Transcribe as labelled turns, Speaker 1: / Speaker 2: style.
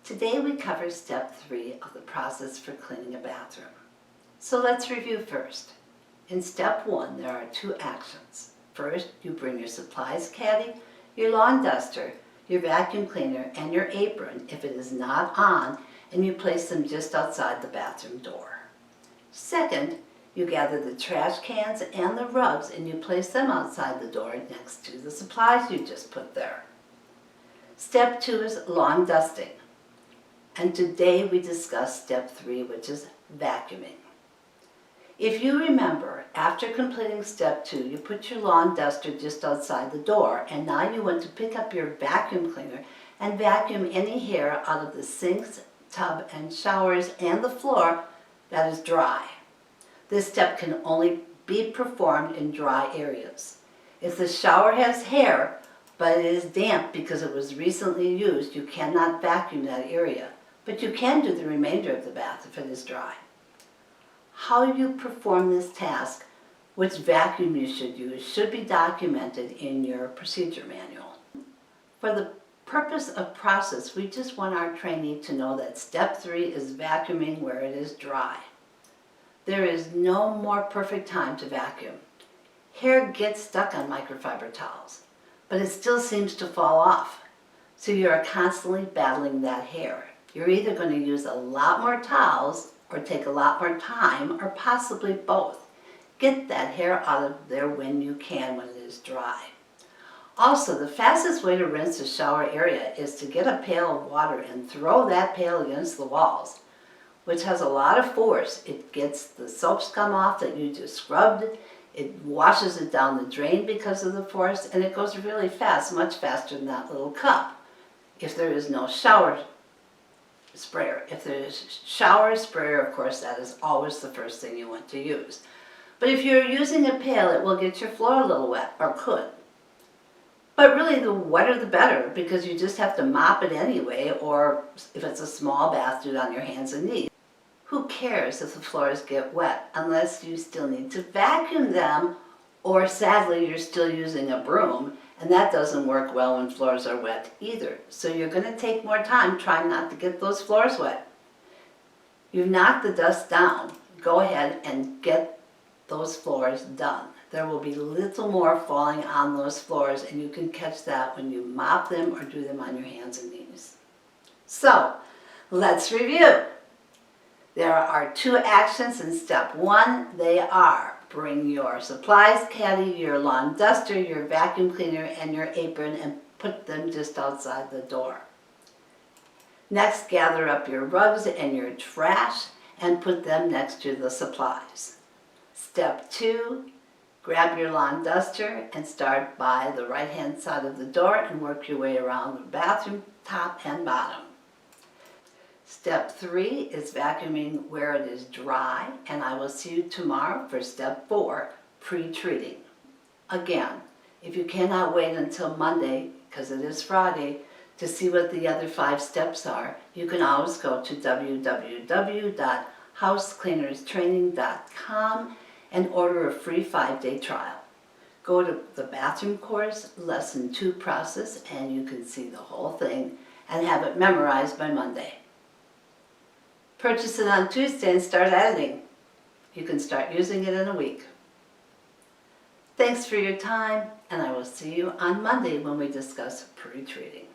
Speaker 1: Today we cover step 3 of the process for cleaning a bathroom. So let's review first. In step 1, there are 2 actions. First, you bring your supplies caddy, your lawn duster, your vacuum cleaner, and your apron if it is not on, and you place them just outside the bathroom door. Second, you gather the trash cans and the rugs and you place them outside the door next to the supplies you just put there. Step 2 is lawn dusting. And today we discuss step 3, which is vacuuming. If you remember, after completing step 2, you put your lawn duster just outside the door, and now you want to pick up your vacuum cleaner and vacuum any hair out of the sinks, tub, and showers and the floor that is dry. This step can only be performed in dry areas. If the shower has hair, but it is damp because it was recently used, you cannot vacuum that area. But you can do the remainder of the bath if it is dry. How you perform this task, which vacuum you should use, should be documented in your procedure manual. For the purpose of process, we just want our trainee to know that step 3 is vacuuming where it is dry. There is no more perfect time to vacuum. Hair gets stuck on microfiber towels, but it still seems to fall off. So you are constantly battling that hair. You're either going to use a lot more towels or take a lot more time, or possibly both. Get that hair out of there when you can, when it is dry. Also, the fastest way to rinse the shower area is to get a pail of water and throw that pail against the walls, which has a lot of force. It gets the soap scum off that you just scrubbed. It washes it down the drain because of the force, and it goes really fast, much faster than that little cup. If there is no shower sprayer. If there's shower sprayer, of course, that is always the first thing you want to use. But if you're using a pail, it will get your floor a little wet, or could. But really, the wetter the better, because you just have to mop it anyway, or if it's a small bath, do it on your hands and knees. Who cares if the floors get wet, unless you still need to vacuum them, or sadly, you're still using a broom, and that doesn't work well when floors are wet either. So you're going to take more time trying not to get those floors wet. You've knocked the dust down. Go ahead and get those floors done. There will be little more falling on those floors, and you can catch that when you mop them or do them on your hands and knees. So, let's review. There are 2 actions in step 1. They are: bring your supplies caddy, your lawn duster, your vacuum cleaner, and your apron and put them just outside the door. Next, gather up your rugs and your trash and put them next to the supplies. Step 2, grab your lawn duster and start by the right-hand side of the door and work your way around the bathroom top and bottom. Step 3 is vacuuming where it is dry, and I will see you tomorrow for step 4, pre-treating. Again, if you cannot wait until Monday, because it is Friday, to see what the other 5 steps are, you can always go to www.housecleanerstraining.com and order a free 5-day trial. Go to the bathroom course, lesson 2 process, and you can see the whole thing and have it memorized by Monday. Purchase it on Tuesday and start editing. You can start using it in a week. Thanks for your time, and I will see you on Monday when we discuss pre-treating.